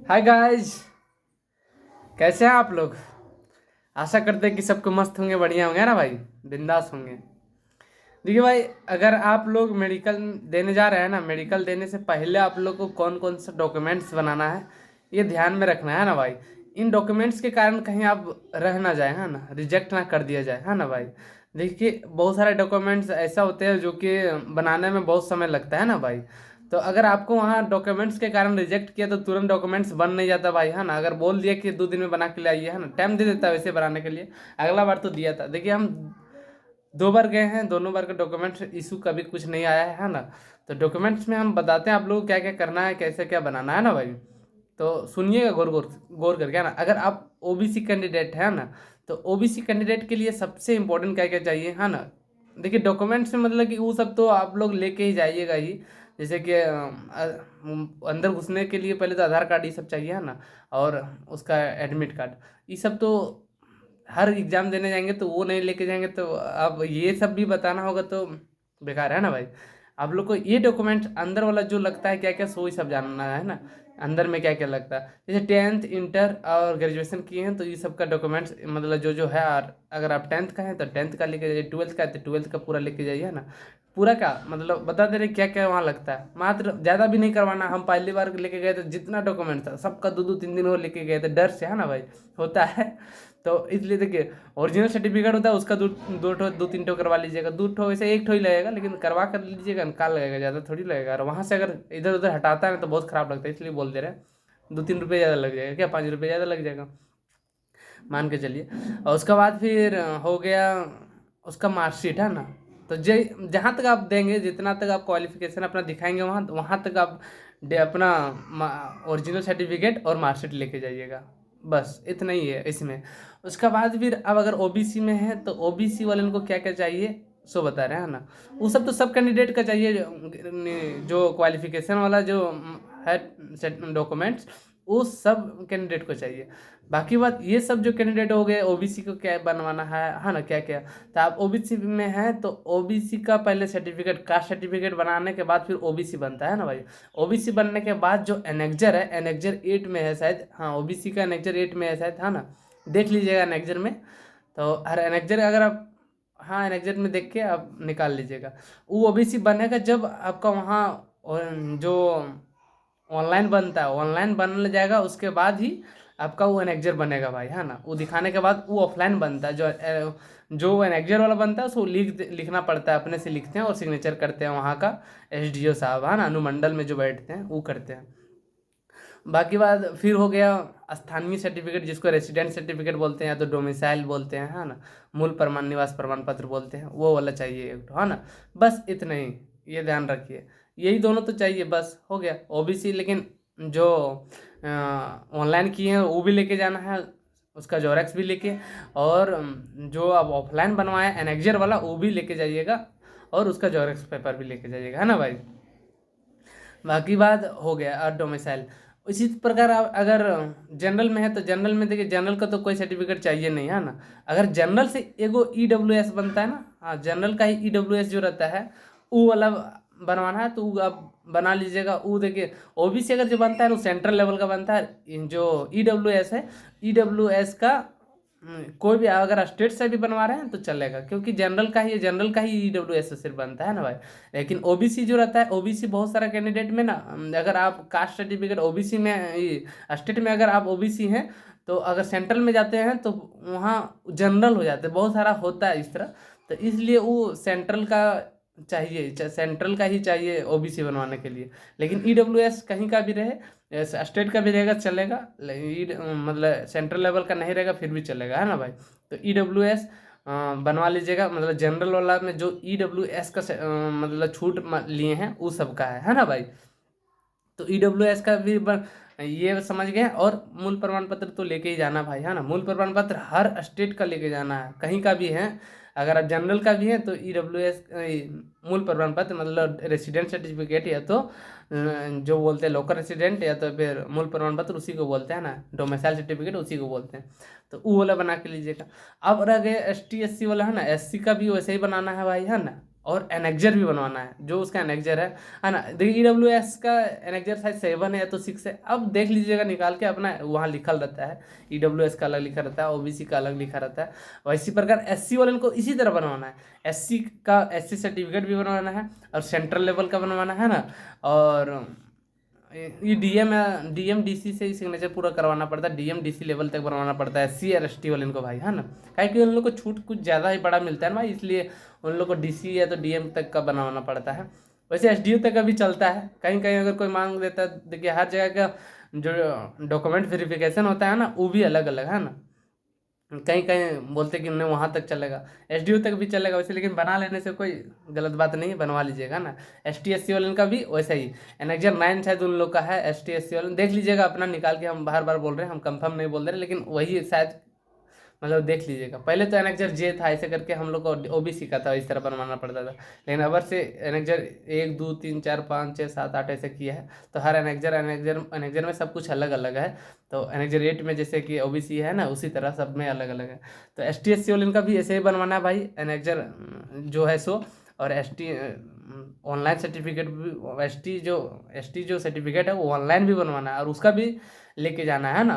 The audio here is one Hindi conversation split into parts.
हाय गाइस, कैसे हैं आप लोग। आशा करते हैं कि सबको मस्त होंगे, बढ़िया होंगे ना भाई, बिंदास होंगे। देखिए भाई, अगर आप लोग मेडिकल देने जा रहे हैं ना, मेडिकल देने से पहले आप लोग को कौन कौन सा डॉक्यूमेंट्स बनाना है ये ध्यान में रखना है ना भाई। इन डॉक्यूमेंट्स के कारण कहीं आप रह ना जाए, है ना, रिजेक्ट ना कर दिया जाए, है ना भाई। देखिए बहुत सारे डॉक्यूमेंट्स ऐसा होते हैं जो कि बनाने में बहुत समय लगता है ना भाई। तो अगर आपको वहाँ डॉक्यूमेंट्स के कारण रिजेक्ट किया तो तुरंत डॉक्यूमेंट्स बन नहीं जाता भाई, है ना। अगर बोल दिया कि 2 दिन में बना के ले आइए, है ना, टाइम दे देता है वैसे बनाने के लिए। अगला बार तो दिया था, देखिए हम 2 बार गए हैं, दोनों बार का डॉक्यूमेंट्स इशू कभी कुछ नहीं आया है ना। तो डॉक्यूमेंट्स में हम बताते हैं आप लोगों को क्या क्या करना है, कैसे क्या बनाना है ना भाई। तो सुनिएगा गौर गौर गौर करके, है ना। अगर आप ओबीसी कैंडिडेट है ना, तो ओबीसी कैंडिडेट के लिए सबसे इंपॉर्टेंट क्या क्या चाहिए, है ना। देखिए डॉक्यूमेंट्स में मतलब कि वो सब तो आप लोग लेके ही जाइएगा ही। जैसे कि अंदर घुसने के लिए पहले तो आधार कार्ड ये सब चाहिए, है ना। और उसका एडमिट कार्ड, ये सब तो हर एग्जाम देने जाएंगे तो वो नहीं लेके जाएंगे तो अब ये सब भी बताना होगा तो बेकार है ना भाई। आप लोग को ये डॉक्यूमेंट अंदर वाला जो लगता है क्या क्या सो ही सब जानना है ना। अंदर में क्या क्या लगता है, जैसे 10th इंटर और ग्रेजुएशन किए हैं तो ये सब का डॉक्यूमेंट्स मतलब जो जो है। और अगर आप 10th का है तो 10th का लेके जाइए, 12th का है तो 12th का पूरा लेके जाइए, है ना। पूरा क्या मतलब बता दे रहे क्या क्या वहाँ लगता है, मात्र ज़्यादा भी नहीं करवाना। हम पहली बार लेके गए तो जितना डॉक्यूमेंट था सबका 2-2 3 दिन वो लेके गए थे, डर से, है ना भाई, होता है। तो इसलिए देखिए, ओरिजिनल सर्टिफिकेट होता है उसका दो तीन ठो करवा लीजिएगा, 2 ठो वैसे 1 ठो ही लगेगा, लेकिन करवा कर लीजिएगा, निकाल लगेगा, ज़्यादा थोड़ी लगेगा। और वहाँ से अगर इधर उधर हटाता है तो बहुत खराब लगता है, इसलिए बोल दे रहे हैं। 2-3 रुपये ज़्यादा लग जाएगा, क्या 5 रुपये ज़्यादा लग जाएगा, मान के चलिए। और उसके बाद फिर हो गया उसका मार्कशीट, है ना। तो जहाँ तक आप देंगे, जितना तक आप क्वालिफिकेशन अपना दिखाएंगे वहाँ वहाँ तक आप अपना ओरिजिनल सर्टिफिकेट और मार्कशीट लेके जाइएगा। बस इतना ही है इसमें। उसके बाद फिर अब अगर ओबीसी में है तो ओबीसी वाले को क्या क्या चाहिए सो बता रहे हैं ना। वो सब तो सब कैंडिडेट का चाहिए, जो क्वालिफिकेशन वाला जो है डॉक्यूमेंट्स, वो सब कैंडिडेट को चाहिए। बाकी बात ये सब जो कैंडिडेट हो गए, ओबीसी को क्या बनवाना है ना, क्या क्या। तो आप ओबीसी में हैं तो ओबीसी का पहले सर्टिफिकेट, कास्ट सर्टिफिकेट बनाने के बाद फिर ओबीसी बनता है ना भाई। ओबीसी बनने के बाद जो एनेक्जर है, एनेक्जर 8 में है शायद, हाँ ओबीसी का एनेक्जर 8 में है शायद, है ना। देख लीजिएगा एनेक्जर में। तो हर एनेक्जर अगर आप, हाँ एनेक्जर में देख के आप निकाल लीजिएगा। वो ओबीसी बनेगा जब आपका वहाँ जो ऑनलाइन बनता है, ऑनलाइन बन जाएगा उसके बाद ही आपका वो एनेक्जर बनेगा भाई, है ना। वो दिखाने के बाद वो ऑफलाइन बनता है। जो एनेक्जर वाला बनता है उसको लिखना पड़ता है, अपने से लिखते हैं और सिग्नेचर करते हैं वहाँ का एसडीओ साहब, है ना, अनुमंडल में जो बैठते हैं वो करते हैं। बाकी बात फिर हो गया स्थानीय सर्टिफिकेट, जिसको रेसिडेंट सर्टिफिकेट बोलते हैं या तो डोमिसाइल बोलते हैं, है ना। मूल प्रमाण निवास प्रमाण पत्र बोलते हैं, वो वाला चाहिए एक ठो, है ना। बस इतना ही, ये ध्यान रखिए। यही दोनों तो चाहिए, बस हो गया ओबीसी। लेकिन जो ऑनलाइन किए हैं वो भी लेके जाना है, उसका जोरेक्स भी लेके। और जो आप ऑफलाइन बनवाए एनेक्जर वाला वो भी लेके जाइएगा, और उसका जोरेक्स पेपर भी लेके जाइएगा, है ना भाई। बाकी बात हो गया और डोमिसाइल। इसी प्रकार आप अगर जनरल में है तो जनरल में देखिए, जनरल का तो कोई सर्टिफिकेट चाहिए नहीं, है ना। अगर जनरल से एगो ईडब्ल्यूएस बनता है ना, हाँ जनरल का ही ईडब्ल्यूएस जो रहता है वो वाला बनवाना है तो वो आप बना लीजिएगा। वो देखिए ओबीसी अगर जो बनता है वो सेंट्रल लेवल का बनता है, जो ईडब्ल्यूएस है, ईडब्ल्यूएस का कोई भी अगर स्टेट से भी बनवा रहे हैं तो चलेगा, क्योंकि जनरल का ही ईडब्ल्यूएस से सिर्फ बनता है ना भाई। लेकिन ओबीसी जो रहता है, ओबीसी बहुत सारा कैंडिडेट में ना, अगर आप कास्ट सर्टिफिकेट ओबीसी में स्टेट में अगर आप ओबीसी हैं तो अगर सेंट्रल में जाते हैं तो वहाँ जनरल हो जाते हैं, बहुत सारा होता है इस तरह। तो इसलिए वो सेंट्रल का चाहिए, सेंट्रल का ही चाहिए ओबीसी बनवाने के लिए। लेकिन ईडब्ल्यूएस कहीं का भी रहे, स्टेट का भी रहेगा चलेगा, मतलब सेंट्रल लेवल का नहीं रहेगा फिर भी चलेगा, है ना भाई। तो ईडब्ल्यूएस बनवा लीजिएगा, मतलब जनरल वाला में जो ईडब्ल्यूएस का मतलब छूट लिए हैं वो सब का है ना भाई। तो ईडब्ल्यूएस का भी ये समझ गए। और मूल प्रमाण पत्र तो लेके ही जाना भाई, है ना। मूल प्रमाण पत्र हर स्टेट का लेके जाना है, कहीं का भी है। अगर आप जनरल का भी है तो ईडब्ल्यूएस मूल प्रमाण पत्र मतलब रेसिडेंट सर्टिफिकेट, या तो जो बोलते हैं लोकल रेसिडेंट, या तो फिर मूल प्रमाण पत्र उसी को बोलते हैं ना, डोमिसाइल सर्टिफिकेट उसी को बोलते हैं। तो वो वाला बना के लीजिएगा। अब रह गए एसटी एससी वाला, है ना। एससी का भी वैसे ही बनाना है भाई, है ना। और एनेक्जर भी बनवाना है, जो उसका एनेक्जर है ना। देखिए EWS का एनेक्जर शायद 7 है या तो 6 है, अब देख लीजिएगा निकाल के अपना, वहाँ लिखल रहता है EWS का अलग लिखा रहता है, OBC का अलग लिखा रहता है। और इसी प्रकार SC वाले को इसी तरह बनवाना है, SC का SC सर्टिफिकेट भी बनवाना है और सेंट्रल लेवल का बनवाना है ना। और ये DM DC से ही सिग्नेचर पूरा करवाना पड़ता है, DM DC लेवल तक बनवाना पड़ता है SC और ST वाले को भाई, है ना। काहे कि उन लोग को छूट कुछ ज़्यादा ही बड़ा मिलता है ना भाई, इसलिए उन लोग को DC या तो DM तक का बनवाना पड़ता है। वैसे SDO तक का भी चलता है, कहीं कहीं अगर कोई मांग देता है। देखिए हर जगह का जो डॉक्यूमेंट वेरिफिकेशन होता है ना, वो भी अलग अलग है ना। कहीं कहीं बोलते कि नहीं वहाँ तक चलेगा, SDO तक भी चलेगा वैसे, लेकिन बना लेने से कोई गलत बात नहीं है, बनवा लीजिएगा ना। ST SC वाले का भी वैसा ही, एनेक्जर 9 शायद उन लोग का है। ST SC वाले देख लीजिएगा अपना निकाल के, हम बार बार बोल रहे हैं, हम कंफर्म नहीं बोल रहे, लेकिन वही शायद, मतलब देख लीजिएगा। पहले तो एनेक्जर J था, ऐसे करके हम लोग को OBC का था, इस तरह बनवाना पड़ता था। लेकिन अबर से एनेक्जर 1 2 3 4 5 6 7 8 ऐसे किया है, तो हर एनेक्जर में सब कुछ अलग अलग है। तो एनेक्जर 8 में जैसे कि OBC है ना, उसी तरह सब में अलग अलग है। तो ST SC वाले का भी ऐसे ही बनवाना है भाई, एनेक्जर जो है सो। और ST ऑनलाइन सर्टिफिकेट भी, ST जो सर्टिफिकेट है वो ऑनलाइन भी बनवाना है, और उसका भी लेके जाना है ना।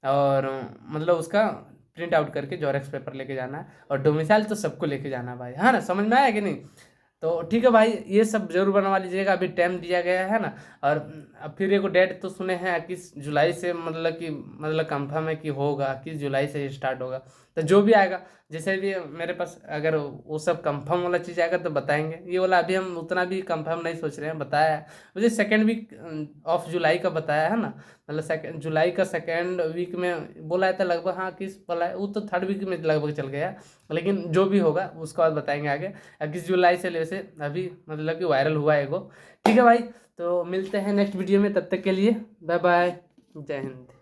और मतलब उसका प्रिंट आउट करके जेरॉक्स पेपर लेके जाना है, और डोमिसाइल तो सबको लेके जाना है भाई, है ना। समझ में आया कि नहीं। तो ठीक है भाई, ये सब जरूर बनवा लीजिएगा, अभी टाइम दिया गया है ना। और अब फिर एक डेट तो सुने हैं 21 जुलाई से, मतलब कंफर्म है कि होगा 21 जुलाई से स्टार्ट होगा। तो जो भी आएगा, जैसे भी मेरे पास अगर वो सब कंफर्म वाला चीज़ आएगा तो बताएंगे। ये वाला अभी हम उतना भी कंफर्म नहीं सोच रहे हैं, बताया है मुझे 2nd वीक ऑफ जुलाई का बताया है ना। मतलब 2 जुलाई का 2nd वीक में बोला है था लगभग, हाँ किस बोला है, वो तो 3rd वीक में लगभग चल गया। लेकिन जो भी होगा उसके बाद बताएंगे आगे। 21 जुलाई से वैसे अभी मतलब कि वायरल हुआ है एगो। ठीक है भाई, तो मिलते हैं नेक्स्ट वीडियो में, तब तक के लिए बाय बाय, जय हिंद।